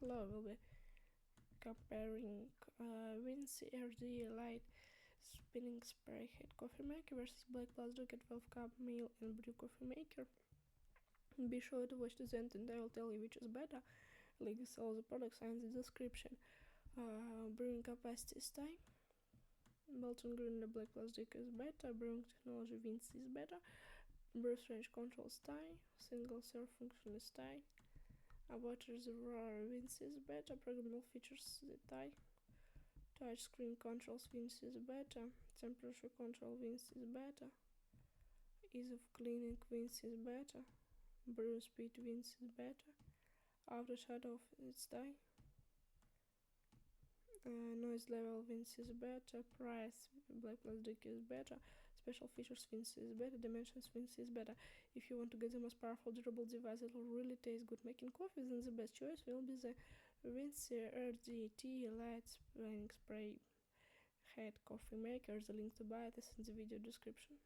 Hello, we'll be comparing VINCI RDT light spinning Sprayhead coffee maker versus BLACK+DECKER 12 cup mill and brew coffee maker. Be sure to watch to the end and I will tell you which is better. Links all the products are in the description. Brewing capacity is Thai. Molten grinder BLACK+DECKER is better. Brewing technology VINCI is better. Brews range control is Thai. Single serve function is Thai. Water reservoir VINCI is better. Programmable features the Thai. Touch screen controls VINCI is better. Temperature control VINCI is better. Ease of cleaning VINCI is better. Brew speed VINCI is better. After shut off it's Thai. Noise level VINCI is better. Price BLACK+DECKER is better. Special features VINCI is better. Dimensions VINCI is better. If you want to get the most powerful durable device that will really taste good making coffee, then the best choice will be the VINCI RDT light spinning Sprayhead coffee maker. The link to buy it is in the video description.